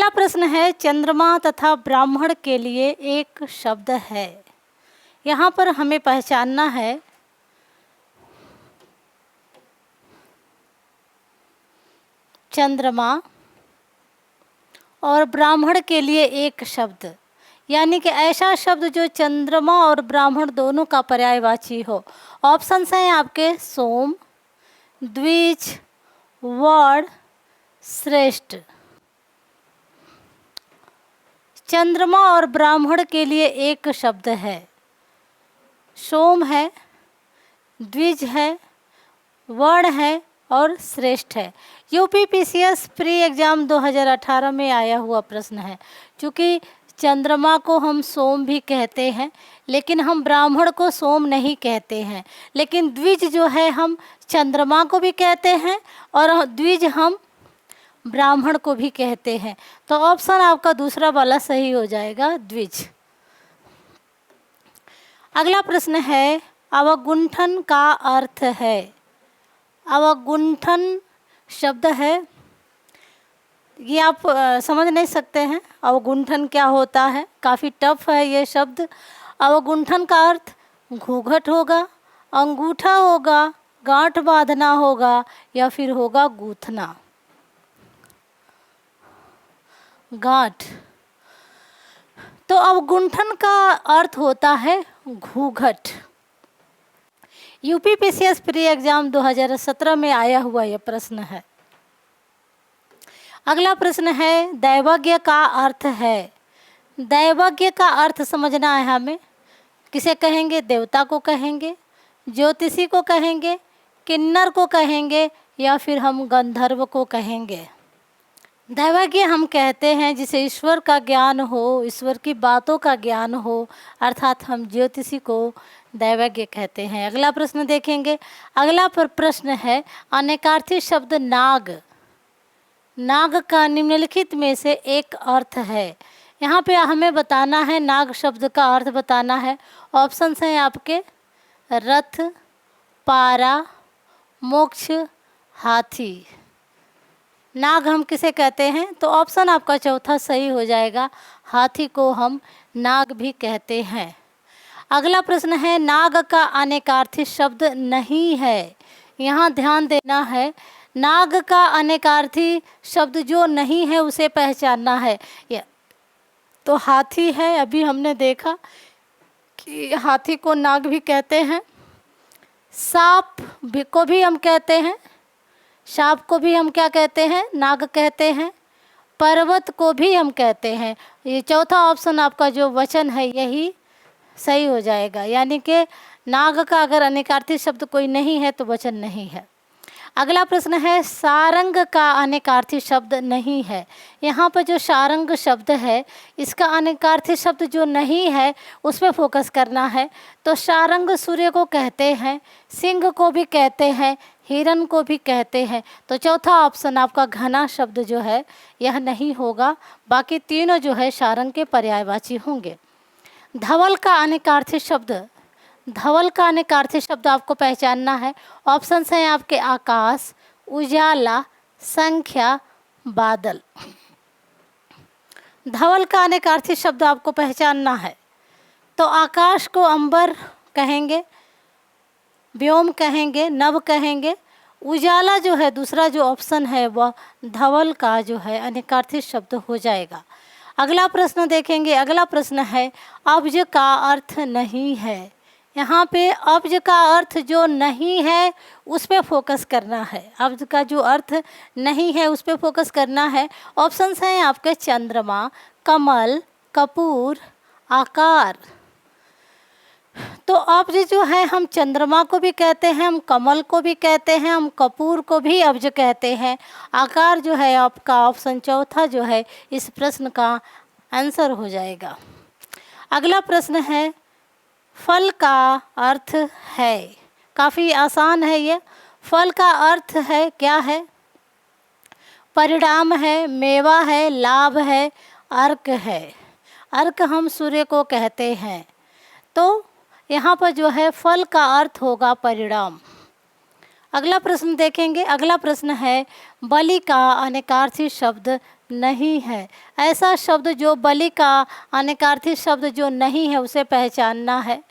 अगला प्रश्न है, चंद्रमा तथा ब्राह्मण के लिए एक शब्द है। यहाँ पर हमें पहचानना है चंद्रमा और ब्राह्मण के लिए एक शब्द, यानी कि ऐसा शब्द जो चंद्रमा और ब्राह्मण दोनों का पर्यायवाची हो। ऑप्शंस हैं आपके सोम, द्विज, वर्ण, श्रेष्ठ। चंद्रमा और ब्राह्मण के लिए एक शब्द है। सोम है, द्विज है, वर्ण है और श्रेष्ठ है। यूपीपीसीएस प्री एग्ज़ाम 2018 में आया हुआ प्रश्न है। चूँकि चंद्रमा को हम सोम भी कहते हैं, लेकिन हम ब्राह्मण को सोम नहीं कहते हैं, लेकिन द्विज जो है हम चंद्रमा को भी कहते हैं और द्विज हम ब्राह्मण को भी कहते हैं। तो ऑप्शन आपका दूसरा वाला सही हो जाएगा, द्विज। अगला प्रश्न है, अवगुंठन का अर्थ है। अवगुंठन शब्द है, ये आप समझ नहीं सकते हैं अवगुंठन क्या होता है, काफ़ी टफ है ये शब्द। अवगुंठन का अर्थ घूंघट होगा, अंगूठा होगा, गांठ बांधना होगा या फिर होगा गूंथना। गांठ। तो अवगुंठन का अर्थ होता है घूंघट। यूपीपीसीएस प्री एग्जाम 2017 में आया हुआ यह प्रश्न है। अगला प्रश्न है, दैवज्ञ का अर्थ है। दैवज्ञ का अर्थ समझना है हमें। किसे कहेंगे? देवता को कहेंगे, ज्योतिषी को कहेंगे, किन्नर को कहेंगे या फिर हम गंधर्व को कहेंगे। दैवज्ञ हम कहते हैं जिसे ईश्वर का ज्ञान हो, ईश्वर की बातों का ज्ञान हो, अर्थात हम ज्योतिषी को दैवज्ञ कहते हैं। अगला प्रश्न देखेंगे। अगला प्रश्न है, अनेकार्थी शब्द नाग। नाग का निम्नलिखित में से एक अर्थ है। यहाँ पे हमें बताना है, नाग शब्द का अर्थ बताना है। ऑप्शंस हैं आपके रथ, पारा, मोक्ष, हाथी। नाग हम किसे कहते हैं? तो ऑप्शन आपका चौथा सही हो जाएगा, हाथी को हम नाग भी कहते हैं। अगला प्रश्न है, नाग का अनेकार्थी शब्द नहीं है। यहाँ ध्यान देना है, नाग का अनेकार्थी शब्द जो नहीं है उसे पहचानना है। तो हाथी है, अभी हमने देखा कि हाथी को नाग भी कहते हैं। सांप को भी हम कहते हैं, सांप को भी हम क्या कहते हैं? नाग कहते हैं। पर्वत को भी हम कहते हैं। ये चौथा ऑप्शन आपका जो वचन है यही सही हो जाएगा, यानी कि नाग का अगर अनेकार्थी शब्द कोई नहीं है तो वचन नहीं है। अगला प्रश्न है, सारंग का अनेकार्थी शब्द नहीं है। यहाँ पर जो सारंग शब्द है इसका अनेकार्थी शब्द जो नहीं है उस पर फोकस करना है। तो सारंग सूर्य को कहते हैं, सिंह को भी कहते हैं, हिरण को भी कहते हैं। तो चौथा ऑप्शन आपका घना शब्द जो है यह नहीं होगा, बाकी तीनों जो है सारंग के पर्यायवाची होंगे। धवल का अनेकार्थी शब्द, धवल का अनेकार्थी शब्द आपको पहचानना है। ऑप्शंस हैं आपके आकाश, उजाला, संख्या, बादल। धवल का अनेकार्थी शब्द आपको पहचानना है। तो आकाश को अंबर कहेंगे, व्योम कहेंगे, नभ कहेंगे। उजाला जो है दूसरा जो ऑप्शन है वह धवल का जो है अनेकार्थी शब्द हो जाएगा। अगला प्रश्न देखेंगे। अगला प्रश्न है, अब्ज का अर्थ नहीं है। यहाँ पे अब्ज का अर्थ जो नहीं है उस पे फोकस करना है। अब्ज का जो अर्थ नहीं है उस पे फोकस करना है। ऑप्शंस हैं आपके चंद्रमा, कमल, कपूर, आकार। तो अब्ज जो है हम चंद्रमा को भी कहते हैं, हम कमल को भी कहते हैं, हम कपूर को भी अब्ज कहते हैं। आकार जो है आपका ऑप्शन चौथा जो है इस प्रश्न का आंसर हो जाएगा। अगला प्रश्न है, फल का अर्थ है। काफ़ी आसान है ये। फल का अर्थ है क्या है? परिणाम है, मेवा है, लाभ है, अर्क है। अर्क हम सूर्य को कहते हैं। तो यहाँ पर जो है फल का अर्थ होगा परिणाम। अगला प्रश्न देखेंगे। अगला प्रश्न है, बलि का अनेकार्थी शब्द नहीं है। ऐसा शब्द जो बलि का अनेकार्थी शब्द जो नहीं है उसे पहचानना है।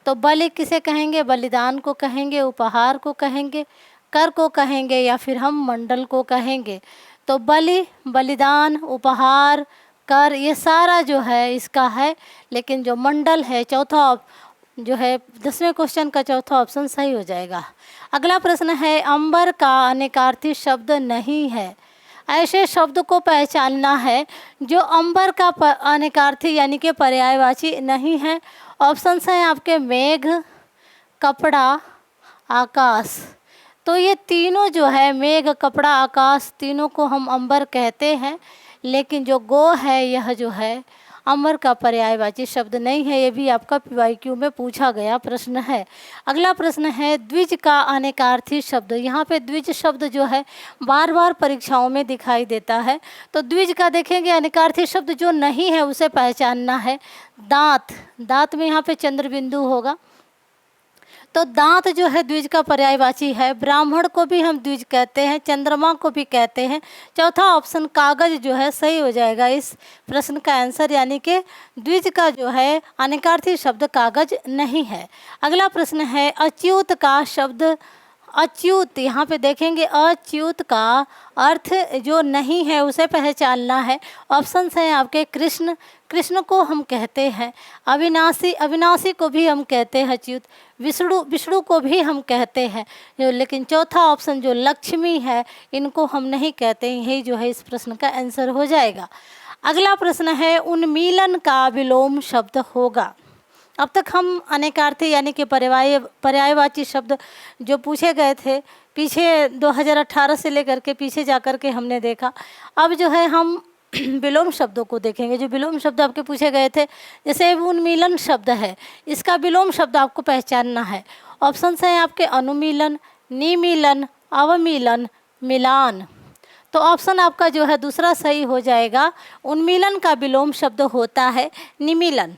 तो बलि किसे कहेंगे? बलिदान को कहेंगे, उपहार को कहेंगे, कर को कहेंगे, या फिर हम मंडल को कहेंगे। तो बलि, बलिदान, उपहार, कर, ये सारा जो है इसका है। लेकिन जो मंडल है, चौथा जो है 10वें क्वेश्चन का चौथा ऑप्शन सही हो जाएगा। अगला प्रश्न है, अंबर का अनेकार्थी शब्द नहीं है। ऐसे शब्द को पहचानना है जो अंबर का अनेकार्थी यानी कि पर्यायवाची नहीं है। ऑप्शन हैं आपके मेघ, कपड़ा, आकाश। तो ये तीनों जो है, मेघ, कपड़ा, आकाश, तीनों को हम अंबर कहते हैं। लेकिन जो गो है, यह जो है अंबर का पर्यायवाची शब्द नहीं है। ये भी आपका PYQ में पूछा गया प्रश्न है। अगला प्रश्न है, द्विज का अनेकार्थी शब्द। यहाँ पे द्विज शब्द जो है बार बार परीक्षाओं में दिखाई देता है। तो द्विज का देखेंगे अनेकार्थी शब्द जो नहीं है उसे पहचानना है। दांत, दांत में यहाँ पे चंद्र बिंदु होगा, तो दांत जो है द्विज का पर्यायवाची है। ब्राह्मण को भी हम द्विज कहते हैं, चंद्रमा को भी कहते हैं। चौथा ऑप्शन कागज जो है सही हो जाएगा इस प्रश्न का आंसर, यानी कि द्विज का जो है अनेकार्थी शब्द कागज नहीं है। अगला प्रश्न है, अच्युत का शब्द। अच्युत, यहाँ पे देखेंगे अच्युत का अर्थ जो नहीं है उसे पहचानना है। ऑप्शन हैं आपके कृष्ण, कृष्ण को हम कहते हैं। अविनाशी, अविनाशी को भी हम कहते हैं अच्युत। विष्णु, विष्णु को भी हम कहते हैं। लेकिन चौथा ऑप्शन जो लक्ष्मी है, इनको हम नहीं कहते। यही जो है इस प्रश्न का आंसर हो जाएगा। अगला प्रश्न है, उन्मीलन का विलोम शब्द होगा। अब तक हम अनेकार्थी यानी कि पर्यायवाची शब्द जो पूछे गए थे पीछे 2018 से लेकर के पीछे जा कर के हमने देखा। अब जो है हम विलोम शब्दों को देखेंगे। जो विलोम शब्द आपके पूछे गए थे, जैसे उन्मीलन शब्द है, इसका विलोम शब्द आपको पहचानना है। ऑप्शन हैं आपके अनुमीलन, निमीलन, अवमीलन, मिलान। तो ऑप्शन आपका जो है दूसरा सही हो जाएगा। उन्मीलन का विलोम शब्द होता है निमीलन।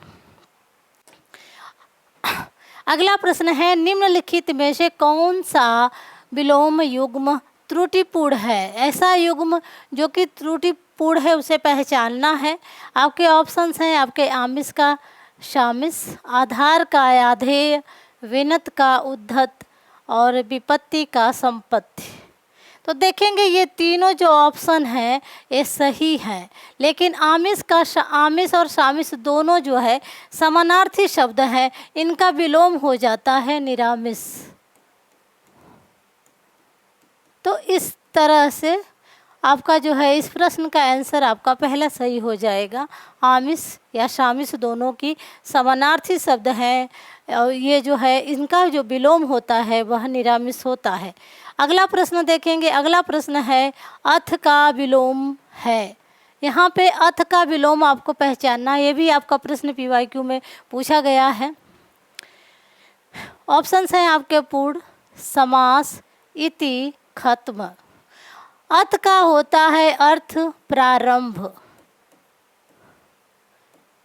अगला प्रश्न है, निम्नलिखित में से कौन सा विलोम युग्म त्रुटिपूर्ण है? ऐसा युग्म जो कि त्रुटिपूर्ण है उसे पहचानना है। आपके ऑप्शंस हैं आपके आमिष का शामिष, आधार का आधेय, विनत का उद्धत और विपत्ति का संपत्ति। तो देखेंगे ये तीनों जो ऑप्शन हैं ये सही हैं, लेकिन आमिष और शामिष दोनों जो है समानार्थी शब्द हैं, इनका विलोम हो जाता है निरामिष। तो इस तरह से आपका जो है इस प्रश्न का आंसर आपका पहला सही हो जाएगा। आमिष या शामिष दोनों की समानार्थी शब्द हैं और ये जो है इनका जो विलोम होता है वह निरामिष होता है। अगला प्रश्न देखेंगे। अगला प्रश्न है, अथ का विलोम है। यहाँ पे अथ का विलोम आपको पहचानना, ये भी आपका प्रश्न PYQ में पूछा गया है। ऑप्शंस हैं आपके पूर्ण, समास, इति, खत्म। अथ का होता है अर्थ प्रारंभ।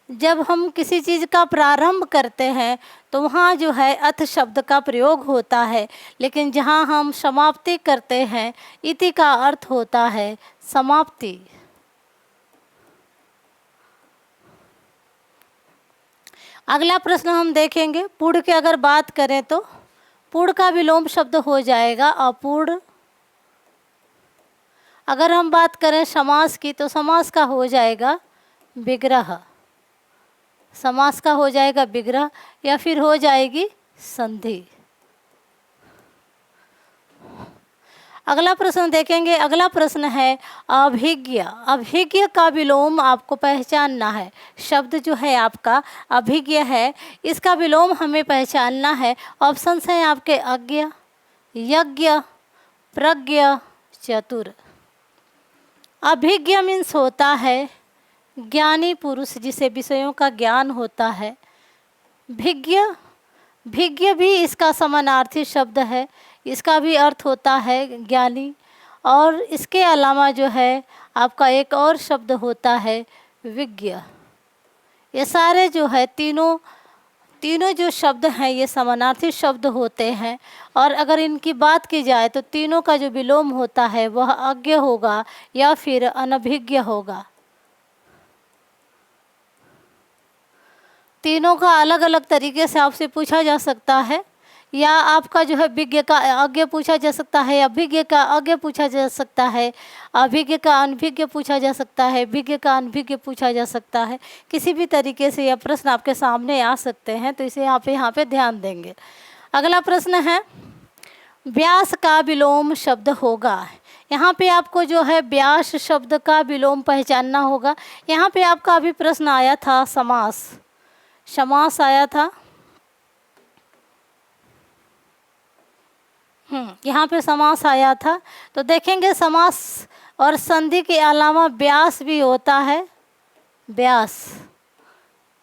जब हम किसी चीज़ का प्रारंभ करते हैं तो वहाँ जो है अथ शब्द का प्रयोग होता है, लेकिन जहाँ हम समाप्ति करते हैं इति का अर्थ होता है समाप्ति। अगला प्रश्न हम देखेंगे। पूर्ण की अगर बात करें तो पूर्ण का विलोम शब्द हो जाएगा अपूर्ण। अगर हम बात करें समास की तो समास का हो जाएगा विग्रह। समास का हो जाएगा विग्रह या फिर हो जाएगी संधि। अगला प्रश्न देखेंगे। अगला प्रश्न है अभिज्ञ। अभिज्ञ का विलोम आपको पहचानना है। शब्द जो है आपका अभिज्ञ है, इसका विलोम हमें पहचानना है। ऑप्शंस हैं आपके अज्ञ, यज्ञ, प्रज्ञ, चतुर। अभिज्ञ मीन्स होता है ज्ञानी पुरुष जिसे विषयों का ज्ञान होता है। भिज्ञ, भिज्ञ भी इसका समानार्थी शब्द है, इसका भी अर्थ होता है ज्ञानी। और इसके अलावा जो है आपका एक और शब्द होता है विज्ञ। ये सारे जो है तीनों तीनों जो शब्द हैं ये समानार्थी शब्द होते हैं, और अगर इनकी बात की जाए तो तीनों का जो विलोम होता है वह अज्ञ होगा या फिर अनभिज्ञ होगा। तीनों का अलग अलग तरीके से आपसे पूछा जा सकता है, या आपका जो है विज्ञ का अज्ञ पूछा जा सकता है, अभिज्ञ का अज्ञ पूछा जा सकता है, अभिज्ञ का अनभिज्ञ पूछा जा सकता है, विज्ञ का अनभिज्ञ पूछा जा सकता है। किसी भी तरीके से यह प्रश्न आपके सामने आ सकते हैं, तो इसे आप यहाँ पे ध्यान देंगे। अगला प्रश्न है व्यास का विलोम शब्द होगा। यहाँ पे आपको जो है व्यास शब्द का विलोम पहचानना होगा। यहाँ पे आपका अभी प्रश्न आया था समास, समास आया था। यहाँ पे समास आया था, तो देखेंगे समास और संधि के अलावा व्यास भी होता है। व्यास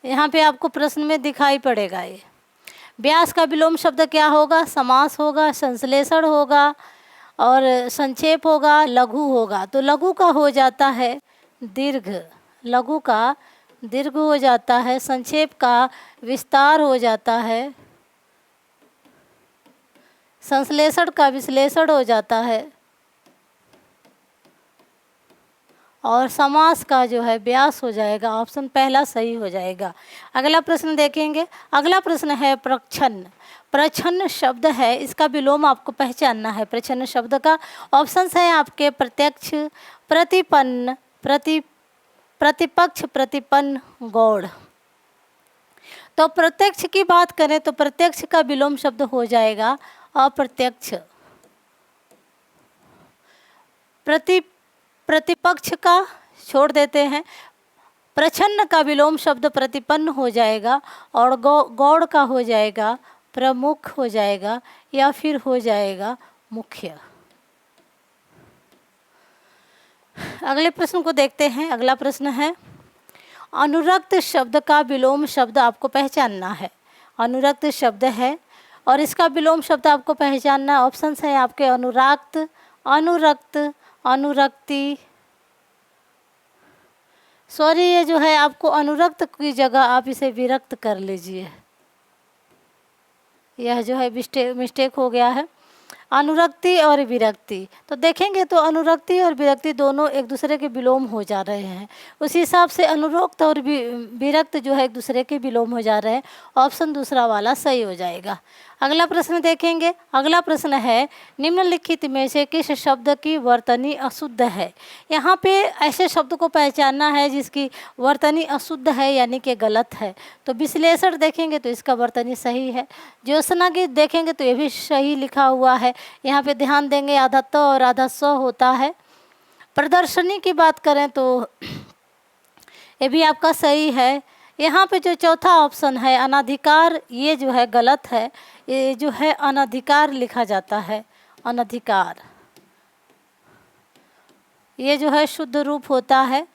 यहाँ पे आपको प्रश्न में दिखाई पड़ेगा। ये व्यास का विलोम शब्द क्या होगा? समास होगा, संश्लेषण होगा और संक्षेप होगा, लघु होगा। तो लघु का हो जाता है दीर्घ, लघु का दीर्घ हो जाता है, संक्षेप का विस्तार हो जाता है, संश्लेषण का विश्लेषण हो जाता है, और समास का जो है व्यास हो जाएगा। ऑप्शन पहला सही हो जाएगा। अगला प्रश्न देखेंगे। अगला प्रश्न है प्रच्छन्न। प्रच्छन्न शब्द है, इसका विलोम आपको पहचानना है। प्रच्छन्न शब्द का ऑप्शंस है आपके प्रत्यक्ष, प्रतिपन्न, प्रतिपक्ष, प्रतिपन्न, गौड़। तो प्रत्यक्ष की बात करें तो प्रत्यक्ष का विलोम शब्द हो जाएगा अप्रत्यक्ष। प्रतिपक्ष का छोड़ देते हैं। प्रच्छन्न का विलोम शब्द प्रतिपन्न हो जाएगा, और गौड़ का हो जाएगा प्रमुख हो जाएगा, या फिर हो जाएगा मुख्य। अगले प्रश्न को देखते हैं। अगला प्रश्न है अनुरक्त शब्द का विलोम शब्द आपको पहचानना है। अनुरक्त शब्द है और इसका विलोम शब्द आपको पहचानना। ऑप्शंस है आपके अनुराक्त, अनुरक्त, अनुरक्ति। सॉरी, ये जो है आपको अनुरक्त की जगह आप इसे विरक्त कर लीजिए, यह जो है मिस्टेक हो गया है। अनुरक्ति और विरक्ति, तो देखेंगे तो अनुरक्ति और विरक्ति दोनों एक दूसरे के विलोम हो जा रहे हैं। उसी हिसाब से अनुरोक्त और विरक्त जो है एक दूसरे के विलोम हो जा रहे हैं। ऑप्शन दूसरा वाला सही हो जाएगा। अगला प्रश्न देखेंगे। अगला प्रश्न है निम्नलिखित में से किस शब्द की वर्तनी अशुद्ध है। यहाँ पे ऐसे शब्द को पहचानना है जिसकी वर्तनी अशुद्ध है, यानी कि गलत है। तो विश्लेषण देखेंगे तो इसका वर्तनी सही है। ज्योत्सना की देखेंगे तो ये भी सही लिखा हुआ है। यहाँ पे ध्यान देंगे आधा त और आधा स होता है। प्रदर्शनी की बात करें तो ये भी आपका सही है। यहाँ पे जो चौथा ऑप्शन है अनधिकार, ये जो है गलत है। ये जो है अनधिकार लिखा जाता है, अनधिकार। ये जो है शुद्ध रूप होता है,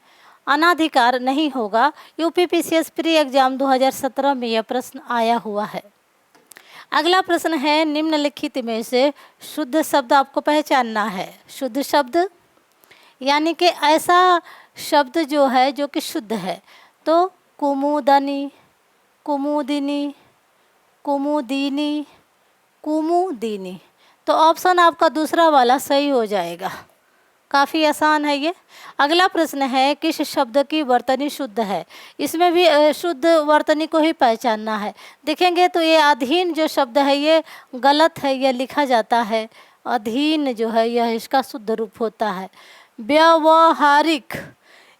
अनाधिकार नहीं होगा। यूपीपीसीएस प्री एग्जाम 2017 में यह प्रश्न आया हुआ है। अगला प्रश्न है निम्नलिखित में से शुद्ध शब्द आपको पहचानना है। शुद्ध शब्द यानी कि ऐसा शब्द जो है जो कि शुद्ध है। तो कुमुदनी, कुमुदिनी, कुमुदीनी, कुमुदीनी। तो ऑप्शन आपका दूसरा वाला सही हो जाएगा। काफ़ी आसान है ये। अगला प्रश्न है किस शब्द की वर्तनी शुद्ध है। इसमें भी शुद्ध वर्तनी को ही पहचानना है। देखेंगे तो ये अधीन जो शब्द है ये गलत है, यह लिखा जाता है अधीन जो है यह इसका शुद्ध रूप होता है। व्यावहारिक,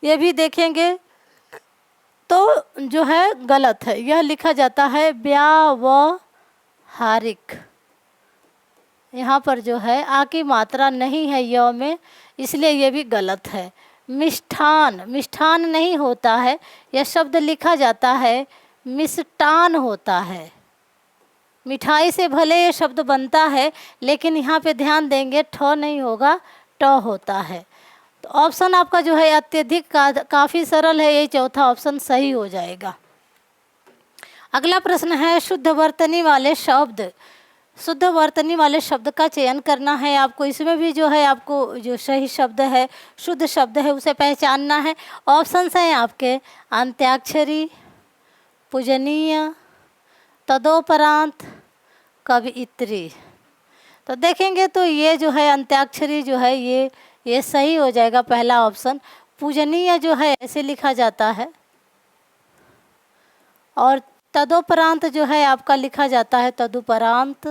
ये भी देखेंगे तो जो है गलत है, यह लिखा जाता है व्यावहारिक। यहाँ पर जो है आ की मात्रा नहीं है य में, इसलिए ये भी गलत है। मिष्ठान, मिष्ठान नहीं होता है, यह शब्द लिखा जाता है मिष्टान होता है। मिठाई से भले ये शब्द बनता है, लेकिन यहाँ पे ध्यान देंगे ठ नहीं होगा, ट होता है। तो ऑप्शन आपका जो है अत्यधिक काफ़ी सरल है, ये चौथा ऑप्शन सही हो जाएगा। अगला प्रश्न है शुद्ध वर्तनी वाले शब्द। शुद्ध वर्तनी वाले शब्द का चयन करना है आपको। इसमें भी जो है आपको जो सही शब्द है, शुद्ध शब्द है, उसे पहचानना है। ऑप्शंस हैं आपके अंत्याक्षरी, पूजनीय, तदोपरांत कवियत्री। तो देखेंगे तो ये जो है अंत्याक्षरी जो है ये सही हो जाएगा पहला ऑप्शन। पूजनीय जो है ऐसे लिखा जाता है और तदोपरांत जो है आपका लिखा जाता है तदुपरांत।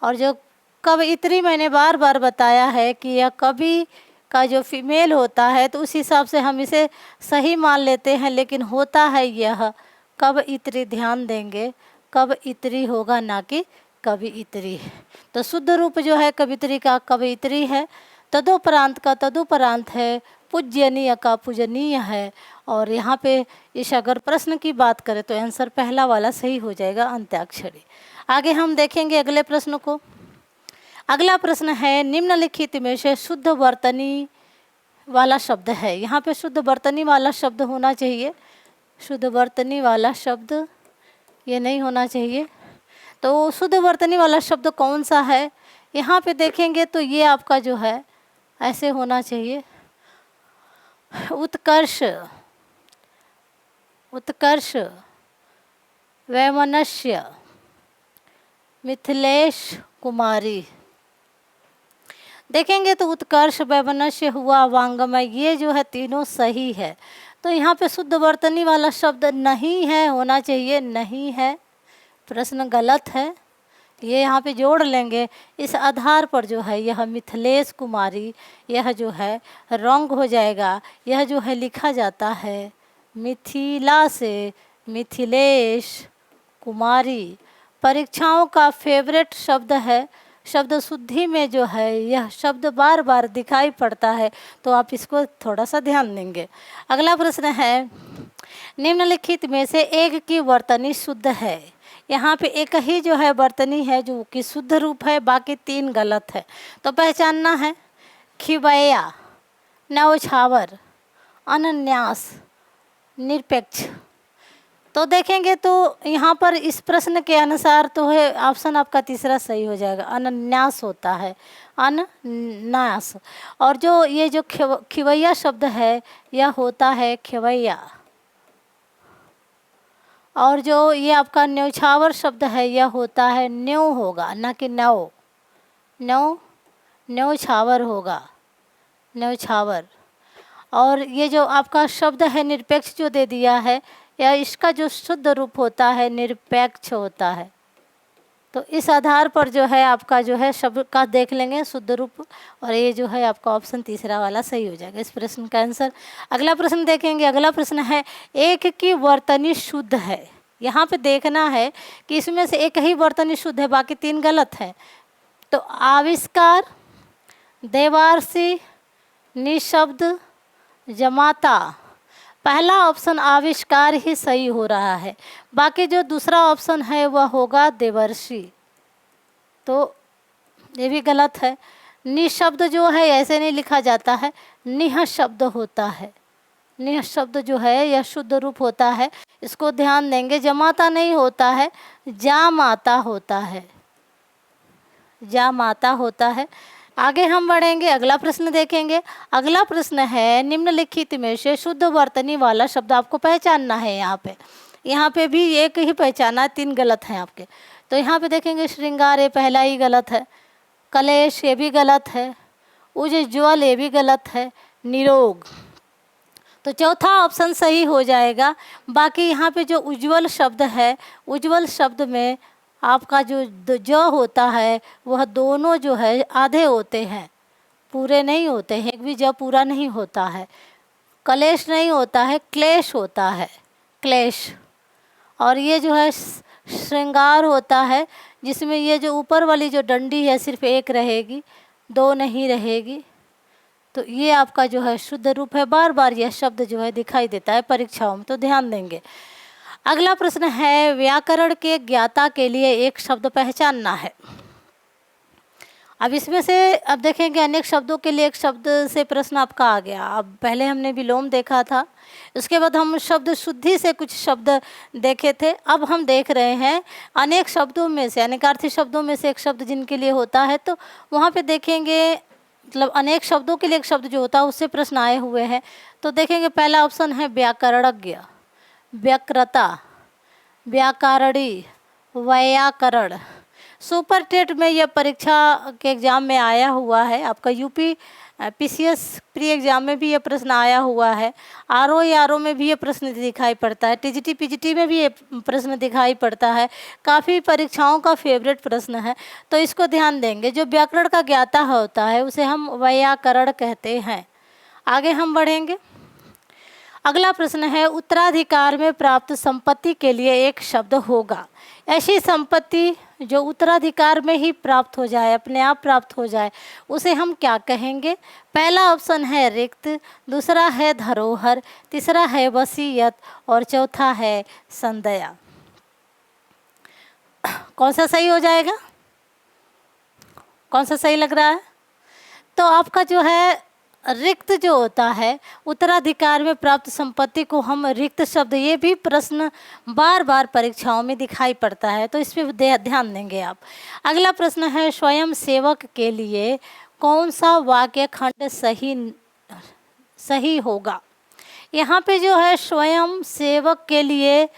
और जो कवियत्री मैंने बार बार बताया है कि यह कवि का जो फीमेल होता है तो उस हिसाब से हम इसे सही मान लेते हैं, लेकिन होता है यह कवियत्री। ध्यान देंगे कवियत्री होगा ना कि कवियत्री। तो शुद्ध रूप जो है कवियत्री का कवियत्री है, तदोपरांत का तदुपरांत है, पूज्यनीय का पूजनीय है। और यहाँ पे इस अगर प्रश्न की बात करें तो आंसर पहला वाला सही हो जाएगा अंत्याक्षरी। आगे हम देखेंगे अगले प्रश्न को। अगला प्रश्न है निम्नलिखित में से शुद्ध वर्तनी वाला शब्द है। यहाँ पे शुद्ध वर्तनी वाला शब्द होना चाहिए, शुद्ध वर्तनी वाला शब्द ये नहीं होना चाहिए। तो शुद्ध वर्तनी वाला शब्द कौन सा है? यहाँ पे देखेंगे तो ये आपका जो है ऐसे होना चाहिए, उत्कर्ष, उत्कर्ष, वैमनस्य, मिथिलेश कुमारी। देखेंगे तो उत्कर्ष, वैमनस्य हुआ, वांगमय, ये जो है तीनों सही है। तो यहाँ पे शुद्ध वर्तनी वाला शब्द नहीं है, होना चाहिए नहीं है, प्रश्न गलत है। ये यहाँ पे जोड़ लेंगे। इस आधार पर जो है यह मिथिलेश कुमारी यह जो है रॉन्ग हो जाएगा। यह जो है लिखा जाता है मिथिला से मिथिलेश कुमारी। परीक्षाओं का फेवरेट शब्द है, शब्द शुद्धि में जो है यह शब्द बार बार दिखाई पड़ता है, तो आप इसको थोड़ा सा ध्यान देंगे। अगला प्रश्न है निम्नलिखित में से एक की वर्तनी शुद्ध है। यहाँ पे एक ही जो है वर्तनी है जो कि शुद्ध रूप है, बाकी तीन गलत है। तो पहचानना है खिवैया, न्यौछावर, अनन्यास, निरपेक्ष। तो देखेंगे तो यहाँ पर इस प्रश्न के अनुसार तो है ऑप्शन आपका तीसरा सही हो जाएगा, अनन्यास होता है, अनन्यास। और जो ये जो खिवैया शब्द है यह होता है खेवैया। और जो ये आपका न्यौछावर शब्द है यह होता है न्यौ होगा, ना कि नौ, न्यौ, न्यौछावर होगा, न्यौछावर। और ये जो आपका शब्द है निरपेक्ष जो दे दिया है या इसका जो शुद्ध रूप होता है निरपेक्ष होता है। तो इस आधार पर जो है आपका जो है शब्द का देख लेंगे शुद्ध रूप, और ये जो है आपका ऑप्शन तीसरा वाला सही हो जाएगा इस प्रश्न का आंसर। अगला प्रश्न देखेंगे। अगला प्रश्न है एक की वर्तनी शुद्ध है। यहाँ पे देखना है कि इसमें से एक ही वर्तनी शुद्ध है, बाकी तीन गलत है। तो आविष्कार, देवारसी, निशब्द, जमाता। पहला ऑप्शन आविष्कार ही सही हो रहा है, बाकी जो दूसरा ऑप्शन है वह होगा देवर्षि, तो ये भी गलत है। निशब्द जो है ऐसे नहीं लिखा जाता है, निह शब्द होता है। निह शब्द जो है यह शुद्ध रूप होता है, इसको ध्यान देंगे। जमाता नहीं होता है, जामाता होता है, जामाता होता है। आगे हम बढ़ेंगे, अगला प्रश्न देखेंगे। अगला प्रश्न है निम्नलिखित में से शुद्ध वर्तनी वाला शब्द आपको पहचानना है। यहाँ पे भी एक ही पहचाना है, तीन गलत हैं आपके। तो यहाँ पे देखेंगे श्रृंगार ये पहला ही गलत है, कलेश ये भी गलत है, उज्ज्वल ये भी गलत है, निरोग। तो चौथा ऑप्शन सही हो जाएगा। बाकी यहाँ पे जो उज्ज्वल शब्द है, उज्ज्वल शब्द में आपका जो होता है वह दोनों जो है आधे होते हैं, पूरे नहीं होते हैं, एक भी जब पूरा नहीं होता है। कलेश नहीं होता है, क्लेश होता है, क्लेश। और ये जो है श्रृंगार होता है, जिसमें ये जो ऊपर वाली जो डंडी है सिर्फ एक रहेगी, दो नहीं रहेगी। तो ये आपका जो है शुद्ध रूप है। बार बार यह शब्द जो है दिखाई देता है परीक्षाओं में, तो ध्यान देंगे। अगला प्रश्न है व्याकरण के ज्ञाता के लिए एक शब्द पहचानना है। अब इसमें से अब देखेंगे अनेक शब्दों के लिए एक शब्द से प्रश्न आपका आ गया। अब पहले हमने विलोम देखा था, उसके बाद हम शब्द शुद्धि से कुछ शब्द देखे थे। अब हम देख रहे हैं अनेक शब्दों में से, अनेकार्थी शब्दों में से एक शब्द जिनके लिए होता है। तो वहाँ पे देखेंगे मतलब अनेक शब्दों के लिए एक शब्द जो होता है उससे प्रश्न आए हुए हैं। तो देखेंगे पहला ऑप्शन है व्याकरणज्ञ, व्याकृता, व्याकरणी, व्याकरण। सुपर टेट में यह परीक्षा के एग्ज़ाम में आया हुआ है। आपका यूपी पीसीएस प्री एग्ज़ाम में भी ये प्रश्न आया हुआ है। आरओ में भी ये प्रश्न दिखाई पड़ता है। टीजीटी पीजीटी में भी ये प्रश्न दिखाई पड़ता है। काफ़ी परीक्षाओं का फेवरेट प्रश्न है, तो इसको ध्यान देंगे। जो व्याकरण का ज्ञाता होता है उसे हम व्याकरण कहते हैं। आगे हम बढ़ेंगे। अगला प्रश्न है, उत्तराधिकार में प्राप्त संपत्ति के लिए एक शब्द होगा। ऐसी संपत्ति जो उत्तराधिकार में ही प्राप्त हो जाए, अपने आप प्राप्त हो जाए, उसे हम क्या कहेंगे? पहला ऑप्शन है रिक्त, दूसरा है धरोहर, तीसरा है वसीयत और चौथा है संदया। कौन सा सही हो जाएगा? कौन सा सही लग रहा है? तो आपका जो है रिक्त जो होता है, उत्तराधिकार में प्राप्त संपत्ति को हम रिक्त शब्द, ये भी प्रश्न बार बार परीक्षाओं में दिखाई पड़ता है, तो इस पर ध्यान देंगे आप। अगला प्रश्न है, स्वयं सेवक के लिए कौन सा वाक्य खंड सही होगा? यहाँ पे जो है स्वयं सेवक के लिए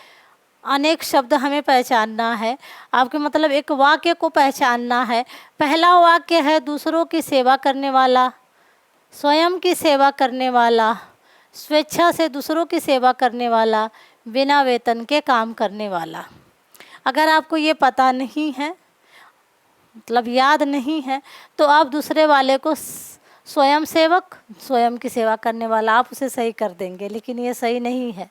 अनेक शब्द हमें पहचानना है। आपके मतलब एक वाक्य को पहचानना है। पहला वाक्य है दूसरों की सेवा करने वाला, स्वयं की सेवा करने वाला, स्वेच्छा से दूसरों की सेवा करने वाला, बिना वेतन के काम करने वाला। अगर आपको ये पता नहीं है, मतलब याद नहीं है, तो आप दूसरे वाले को स्वयं सेवक, स्वयं की सेवा करने वाला, आप उसे सही कर देंगे, लेकिन ये सही नहीं है।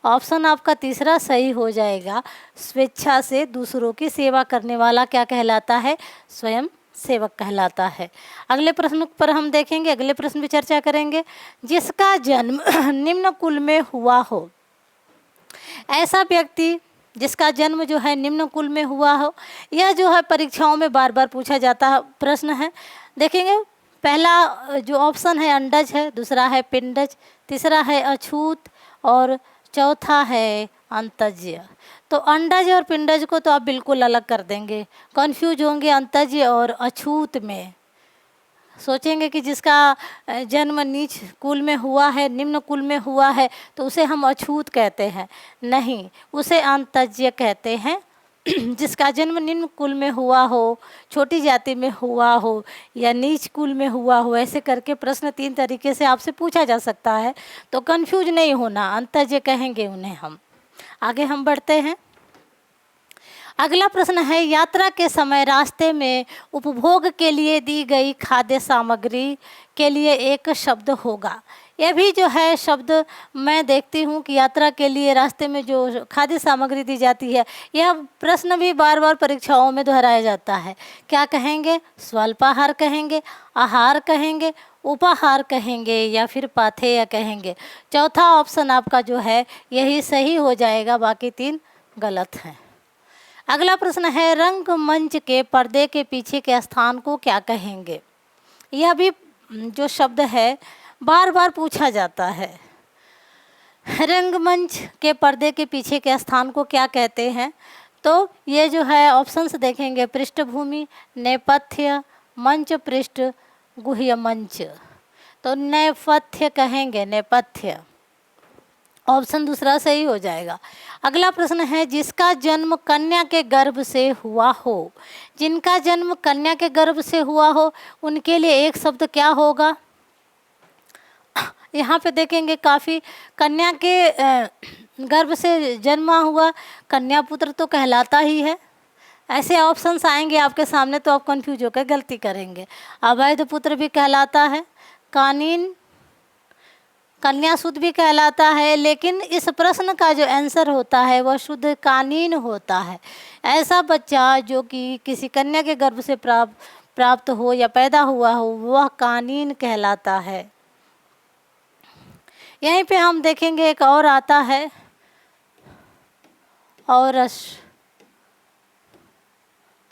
ऑप्शन आपका तीसरा सही हो जाएगा। स्वेच्छा से दूसरों की सेवा करने वाला क्या कहलाता है? स्वयं सेवक कहलाता है। अगले प्रश्न पर हम देखेंगे, अगले प्रश्न भी चर्चा करेंगे। जिसका जन्म निम्न कुल में हुआ हो, ऐसा व्यक्ति जिसका जन्म जो है निम्न कुल में हुआ हो, यह जो है परीक्षाओं में बार बार पूछा जाता प्रश्न है। देखेंगे, पहला जो ऑप्शन है अंडज है, दूसरा है पिंडज, तीसरा है अछूत और चौथा है अंतज। तो अंडज और पिंडज को तो आप बिल्कुल अलग कर देंगे, कंफ्यूज होंगे अंतज और अछूत में। सोचेंगे कि जिसका जन्म नीच कुल में हुआ है, निम्न कुल में हुआ है, तो उसे हम अछूत कहते हैं। नहीं, उसे अंतज्य कहते हैं। जिसका जन्म निम्न कुल में हुआ हो, छोटी जाति में हुआ हो या नीच कुल में हुआ हो, ऐसे करके प्रश्न 3 तरीके से आपसे पूछा जा सकता है, तो कंफ्यूज नहीं होना, अंतज्य कहेंगे उन्हें हम। आगे हम बढ़ते हैं। अगला प्रश्न है, यात्रा के समय रास्ते में उपभोग के लिए दी गई खाद्य सामग्री के लिए एक शब्द होगा। यह भी जो है शब्द मैं देखती हूँ कि यात्रा के लिए रास्ते में जो खाद्य सामग्री दी जाती है, यह प्रश्न भी बार बार परीक्षाओं में दोहराया जाता है। क्या कहेंगे? स्वल्पाहार कहेंगे, आहार कहेंगे, उपाहार कहेंगे या फिर पाथेय कहेंगे। चौथा ऑप्शन आपका जो है यही सही हो जाएगा, बाकी 3 गलत हैं। अगला प्रश्न है, रंगमंच के पर्दे के पीछे के स्थान को क्या कहेंगे? यह भी जो शब्द है बार बार पूछा जाता है। रंगमंच के पर्दे के पीछे के स्थान को क्या कहते हैं? तो ये जो है ऑप्शंस देखेंगे, पृष्ठभूमि, नेपथ्य, मंच पृष्ठ, गुह्य मंच। तो नेपथ्य कहेंगे, नेपथ्य। ऑप्शन दूसरा सही हो जाएगा। अगला प्रश्न है, जिसका जन्म कन्या के गर्भ से हुआ हो। जिनका जन्म कन्या के गर्भ से हुआ हो, उनके लिए एक शब्द क्या होगा? यहाँ पे देखेंगे काफ़ी, कन्या के गर्भ से जन्मा हुआ कन्या पुत्र तो कहलाता ही है। ऐसे ऑप्शंस आएंगे आपके सामने तो आप कंफ्यूज होकर गलती करेंगे। अवैध पुत्र भी कहलाता है, कानीन कन्या शुद्ध भी कहलाता है, लेकिन इस प्रश्न का जो आंसर होता है वह शुद्ध कानीन होता है। ऐसा बच्चा जो कि किसी कन्या के गर्भ से प्राप्त हो या पैदा हुआ हो, वह कानीन कहलाता है। यहीं पे हम देखेंगे एक और आता है, औरस,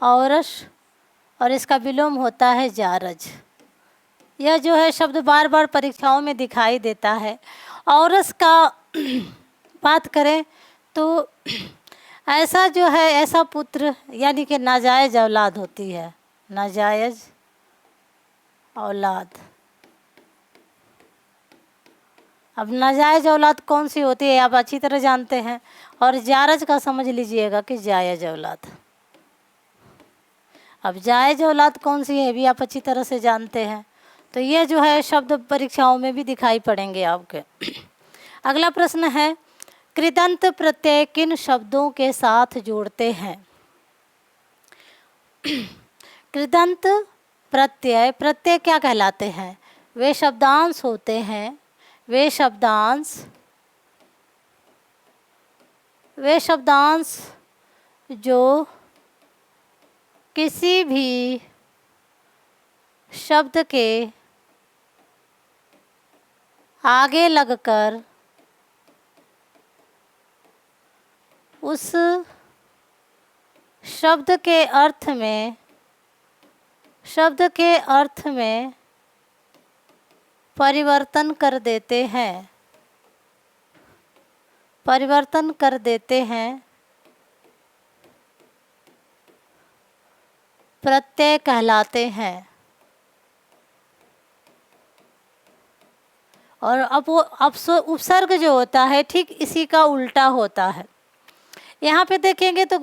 औरस, और इसका विलोम होता है जारज। यह जो है शब्द बार बार परीक्षाओं में दिखाई देता है। औरस का बात करें तो ऐसा जो है, ऐसा पुत्र यानी कि नाजायज औलाद होती है, नाजायज औलाद। अब नाजायज औलाद कौन सी होती है आप अच्छी तरह जानते हैं, और जारज का समझ लीजिएगा कि जायज औलाद। अब जायज औलाद कौन सी है भी आप अच्छी तरह से जानते हैं। तो ये जो है शब्द परीक्षाओं में भी दिखाई पड़ेंगे आपके। अगला प्रश्न है, कृदंत प्रत्यय किन शब्दों के साथ जोड़ते हैं? कृदंत प्रत्यय, प्रत्यय क्या कहलाते हैं? वे शब्दांश होते हैं, वे शब्दांश जो किसी भी शब्द के आगे लगकर उस शब्द के अर्थ में परिवर्तन कर देते हैं, प्रत्यय कहलाते हैं। और अब वो उपसर्ग जो होता है ठीक इसी का उल्टा होता है। यहाँ पे देखेंगे तो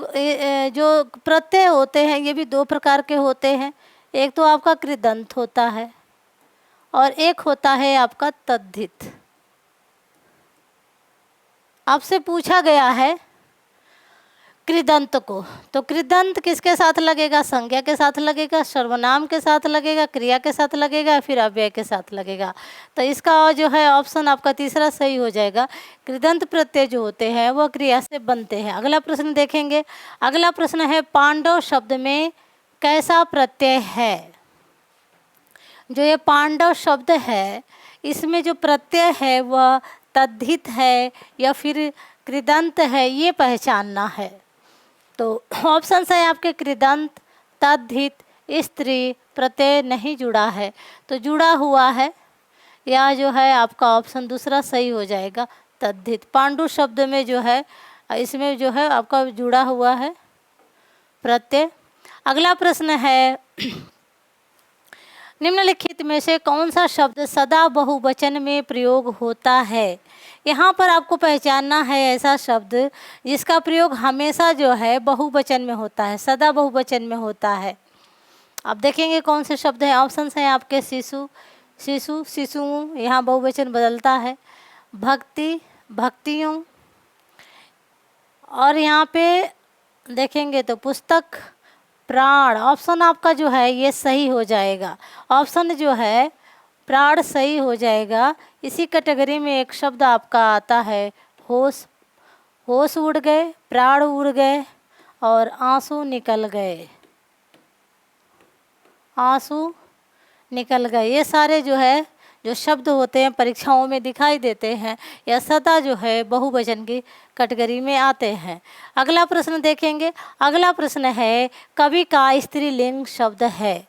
जो प्रत्यय होते हैं ये भी दो प्रकार के होते हैं। एक तो आपका कृदंत होता है और एक होता है आपका तद्धित। आपसे पूछा गया है कृदंत को, तो कृदंत किसके साथ लगेगा? संज्ञा के साथ लगेगा, सर्वनाम के साथ लगेगा, क्रिया के साथ लगेगा, फिर अव्यय के साथ लगेगा। तो इसका जो है ऑप्शन आपका तीसरा सही हो जाएगा। कृदंत प्रत्यय जो होते हैं वो क्रिया से बनते हैं। अगला प्रश्न देखेंगे। अगला प्रश्न है, पांडव शब्द में कैसा प्रत्यय है? जो ये पांडव शब्द है इसमें जो प्रत्यय है वह तद्धित है या फिर कृदंत है, ये पहचानना है। तो ऑप्शन है आपके कृदंत, तद्धित, स्त्री, प्रत्यय नहीं जुड़ा है तो जुड़ा हुआ है, या जो है आपका ऑप्शन दूसरा सही हो जाएगा तद्धित। पांडु शब्द में जो है इसमें जो है आपका जुड़ा हुआ है प्रत्यय। अगला प्रश्न है, निम्नलिखित में से कौन सा शब्द सदा बहुवचन में प्रयोग होता है? यहाँ पर आपको पहचानना है ऐसा शब्द जिसका प्रयोग हमेशा जो है बहुवचन में होता है, सदा बहुवचन में होता है। आप देखेंगे कौन से शब्द हैं। ऑप्शन हैं आपके शिशु, शिशुओं, यहाँ बहुवचन बदलता है, भक्ति, भक्तियों, और यहाँ पे देखेंगे तो पुस्तक, प्राण। ऑप्शन आपका जो है ये सही हो जाएगा। ऑप्शन जो है प्राण सही हो जाएगा। इसी कैटेगरी में एक शब्द आपका आता है होश, होश उड़ गए, प्राण उड़ गए और आंसू निकल गए, आंसू निकल गए। ये सारे जो है जो शब्द होते हैं परीक्षाओं में दिखाई देते हैं, या सदा जो है बहुवचन की कैटेगरी में आते हैं। अगला प्रश्न देखेंगे। अगला प्रश्न है, कवि का स्त्रीलिंग शब्द है।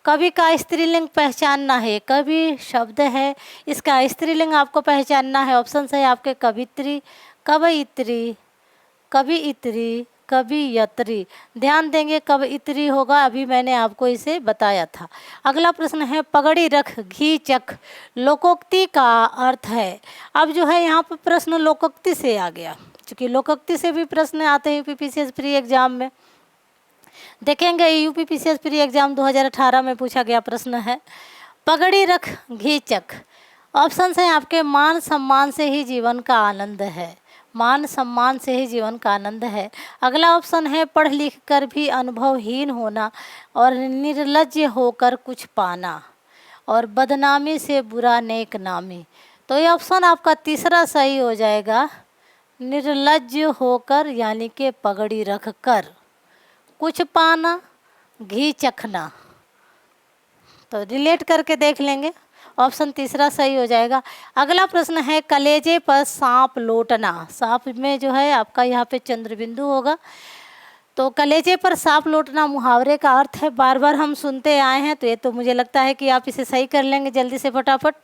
कवि का स्त्रीलिंग पहचानना है। कवि शब्द है, इसका स्त्रीलिंग आपको पहचानना है। ऑप्शन है आपके कवित्री, कवयित्री, कवियित्री, कवियत्री। ध्यान देंगे कवियित्री होगा, अभी मैंने आपको इसे बताया था। अगला प्रश्न है, पगड़ी रख घी चख लोकोक्ति का अर्थ है। अब जो है यहाँ पर प्रश्न लोकोक्ति से आ गया, क्योंकि लोकोक्ति से भी प्रश्न आते हैं यूपीपीसीएस प्री एग्जाम में। देखेंगे यूपीपीसीएस प्री एग्जाम 2018 में पूछा गया प्रश्न है, पगड़ी रख घी चख। ऑप्शन है आपके मान सम्मान से ही जीवन का आनंद है, मान सम्मान से ही जीवन का आनंद है। अगला ऑप्शन है, पढ़ लिख कर भी अनुभवहीन होना और निर्लज्ज होकर कुछ पाना और बदनामी से बुरा नेक नामी। तो ये ऑप्शन आपका तीसरा सही हो जाएगा, निर्लज्ज होकर यानी कि पगड़ी रख कर कुछ पाना, घी चखना। तो रिलेट करके देख लेंगे, ऑप्शन तीसरा सही हो जाएगा। अगला प्रश्न है, कलेजे पर सांप लौटना। सांप में जो है आपका यहाँ पे चंद्र बिंदु होगा, तो कलेजे पर सांप लौटना मुहावरे का अर्थ है। बार बार हम सुनते आए हैं, तो ये तो मुझे लगता है कि आप इसे सही कर लेंगे जल्दी से फटाफट।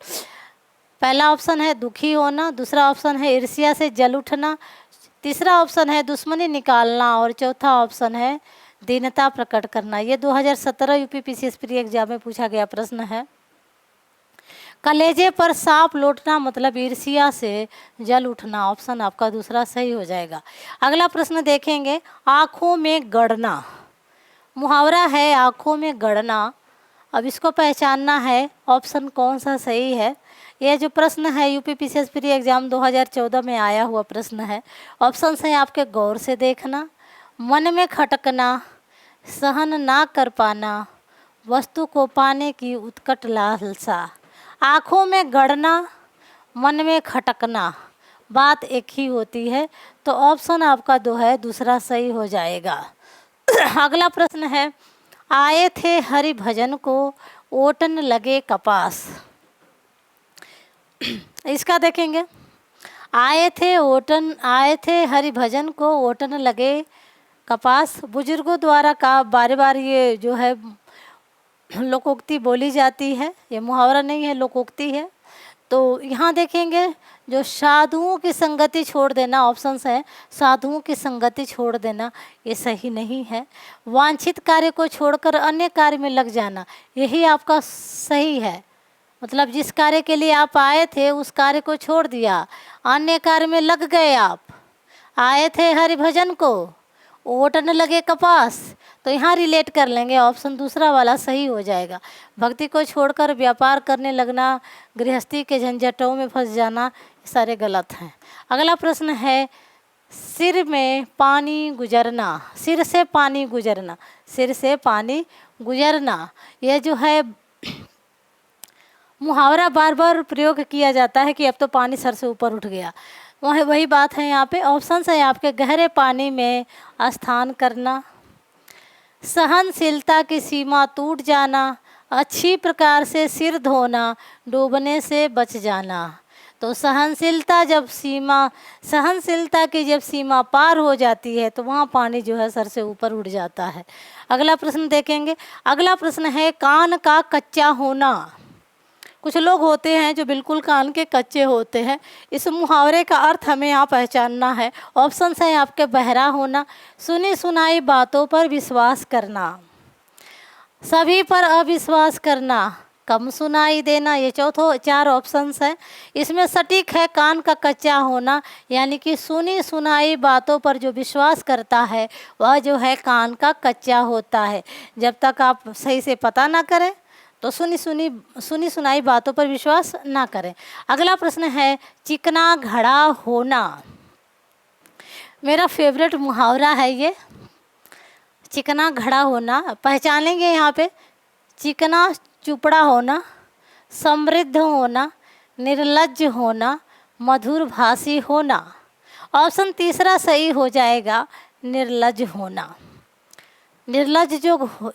पहला ऑप्शन है दुखी होना, दूसरा ऑप्शन है ईर्ष्या से जल उठना, तीसरा ऑप्शन है दुश्मनी निकालना और चौथा ऑप्शन है दीनता प्रकट करना। ये 2017 यूपीपीसीएस प्री एग्जाम में पूछा गया प्रश्न है। कलेजे पर सांप लौटना मतलब ईर्ष्या से जल उठना। ऑप्शन आपका दूसरा सही हो जाएगा। अगला प्रश्न देखेंगे, आँखों में गड़ना। मुहावरा है आँखों में गड़ना। अब इसको पहचानना है, ऑप्शन कौन सा सही है। यह जो प्रश्न है यूपी पीसीएस प्री एग्जाम 2014 में आया हुआ प्रश्न है। ऑप्शन है आपके गौर से देखना, मन में खटकना, सहन ना कर पाना, वस्तु को पाने की उत्कट लालसा। आँखों में गड़ना, मन में खटकना, बात एक ही होती है, तो ऑप्शन आपका दो है दूसरा सही हो जाएगा। अगला प्रश्न है, आए थे हरि भजन को ओटन लगे कपास। इसका देखेंगे, आए थे हरि भजन को ओटन लगे कपास। बुजुर्गों द्वारा का बार बार ये जो है लोकोक्ति बोली जाती है, ये मुहावरा नहीं है, लोकोक्ति है। तो यहाँ देखेंगे, जो साधुओं की संगति छोड़ देना, ऑप्शन है साधुओं की संगति छोड़ देना, ये सही नहीं है। वांछित कार्य को छोड़कर अन्य कार्य में लग जाना, यही आपका सही है। मतलब जिस कार्य के लिए आप आए थे उस कार्य को छोड़ दिया, अन्य कार्य में लग गए आप। आए थे हरि भजन को ओटन लगे कपास, तो यहाँ रिलेट कर लेंगे, ऑप्शन दूसरा वाला सही हो जाएगा। भक्ति को छोड़कर व्यापार करने लगना, गृहस्थी के झंझटों में फंस जाना, सारे गलत हैं। अगला प्रश्न है, सिर में पानी गुजरना। सिर से पानी गुजरना, सिर से पानी गुजरना, यह जो है मुहावरा बार बार प्रयोग किया जाता है कि अब तो पानी सर से ऊपर उठ गया। वही बात है यहाँ पे। ऑप्शन है आपके गहरे पानी में स्नान करना, सहनशीलता की सीमा टूट जाना, अच्छी प्रकार से सिर धोना, डूबने से बच जाना। तो सहनशीलता की जब सीमा पार हो जाती है तो वहाँ पानी जो है सर से ऊपर उठ जाता है। अगला प्रश्न देखेंगे। अगला प्रश्न है, कान का कच्चा होना। कुछ लोग होते हैं जो बिल्कुल कान के कच्चे होते हैं। इस मुहावरे का अर्थ हमें यहाँ पहचानना है। ऑप्शन है आपके बहरा होना, सुनी सुनाई बातों पर विश्वास करना, सभी पर अविश्वास करना, कम सुनाई देना, ये चार ऑप्शंस हैं। इसमें सटीक है कान का कच्चा होना, यानी कि सुनी सुनाई बातों पर जो विश्वास करता है वह जो है कान का कच्चा होता है। जब तक आप सही से पता ना करें तो सुनी सुनाई बातों पर विश्वास ना करें। अगला प्रश्न है, चिकना घड़ा होना। मेरा फेवरेट मुहावरा है ये, चिकना घड़ा होना। पहचानेंगे यहाँ पे, चिकना चुपड़ा होना, समृद्ध होना, निर्लज्ज होना, मधुर भाषी होना। ऑप्शन तीसरा सही हो जाएगा, निर्लज्ज होना। निर्लज्ज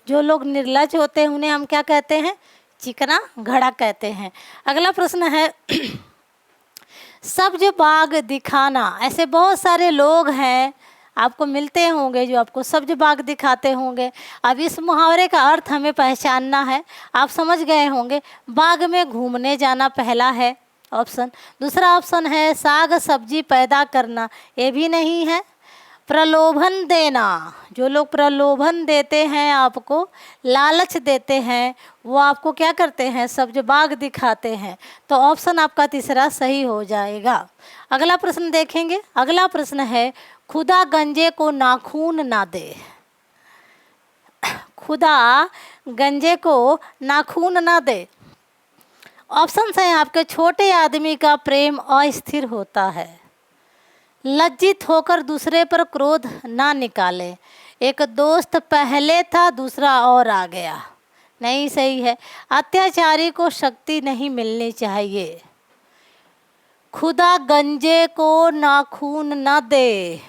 जो लोग निर्लज्ज होते हैं उन्हें हम क्या कहते हैं, चिकना घड़ा कहते हैं। अगला प्रश्न है, सब्ज बाग दिखाना। ऐसे बहुत सारे लोग हैं आपको मिलते होंगे जो आपको सब्ज बाग दिखाते होंगे। अब इस मुहावरे का अर्थ हमें पहचानना है। आप समझ गए होंगे, बाग में घूमने जाना पहला है ऑप्शन। दूसरा ऑप्शन है साग सब्जी पैदा करना, ये भी नहीं है। प्रलोभन देना, जो लोग प्रलोभन देते हैं, आपको लालच देते हैं, वो आपको क्या करते हैं, सब्ज बाग दिखाते हैं। तो ऑप्शन आपका तीसरा सही हो जाएगा। अगला प्रश्न देखेंगे। अगला प्रश्न है, खुदा गंजे को नाखून ना दे। खुदा गंजे को नाखून ना दे। ऑप्शन है आपके, छोटे आदमी का प्रेम अस्थिर होता है, लज्जित होकर दूसरे पर क्रोध ना निकाले, एक दोस्त पहले था दूसरा और आ गया, नहीं सही है। अत्याचारी को शक्ति नहीं मिलनी चाहिए, खुदा गंजे को नाखून ना दे।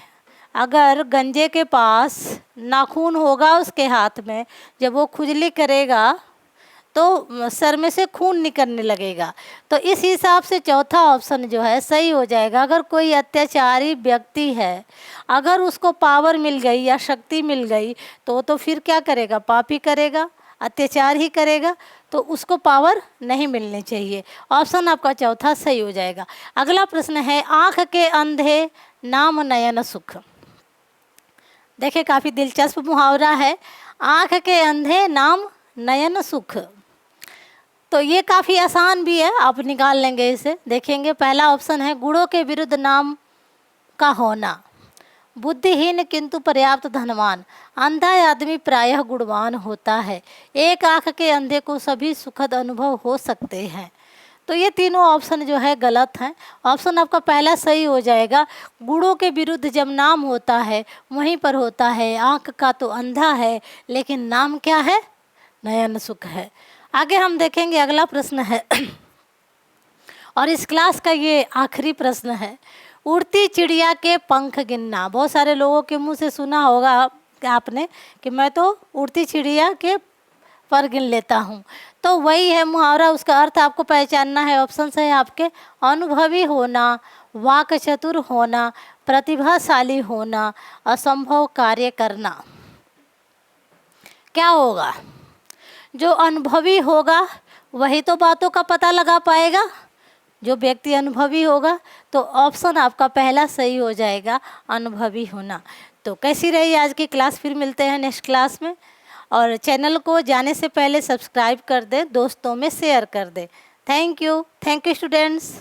अगर गंजे के पास नाखून होगा उसके हाथ में, जब वो खुजली करेगा तो सर में से खून निकलने लगेगा। तो इस हिसाब से चौथा ऑप्शन जो है सही हो जाएगा। अगर कोई अत्याचारी व्यक्ति है, अगर उसको पावर मिल गई या शक्ति मिल गई तो फिर क्या करेगा, पाप ही करेगा, अत्याचार ही करेगा, तो उसको पावर नहीं मिलनी चाहिए। ऑप्शन आपका चौथा सही हो जाएगा। अगला प्रश्न है, आँख के अंधे नाम नयन सुख। देखिए काफ़ी दिलचस्प मुहावरा है, आँख के अंधे नाम नयन सुख। तो ये काफ़ी आसान भी है, आप निकाल लेंगे इसे। देखेंगे पहला ऑप्शन है गुणों के विरुद्ध नाम का होना। बुद्धिहीन किंतु पर्याप्त धनवान। अंधा आदमी प्रायः गुणवान होता है। एक आंख के अंधे को सभी सुखद अनुभव हो सकते हैं। तो ये तीनों ऑप्शन जो है गलत हैं। ऑप्शन आपका पहला सही हो जाएगा। गुणों के विरुद्ध जब नाम होता है वहीं पर होता है। आंख का तो अंधा है लेकिन नाम क्या है? नयन सुख है। आगे हम देखेंगे, अगला प्रश्न है और इस क्लास का ये आखिरी प्रश्न है। उड़ती चिड़िया के पंख गिनना। बहुत सारे लोगों के मुंह से सुना होगा आपने कि मैं तो उड़ती चिड़िया के पर गिन लेता हूँ। तो वही है मुहावरा, उसका अर्थ आपको पहचानना है। ऑप्शन है आपके अनुभवी होना, वाक चतुर होना, प्रतिभाशाली होना, असंभव कार्य करना। क्या होगा? जो अनुभवी होगा वही तो बातों का पता लगा पाएगा। जो व्यक्ति अनुभवी होगा, तो ऑप्शन आपका पहला सही हो जाएगा, अनुभवी होना। तो कैसी रही आज की क्लास? फिर मिलते हैं नेक्स्ट क्लास में। और चैनल को जाने से पहले सब्सक्राइब कर दें, दोस्तों में शेयर कर दें। Thank you students.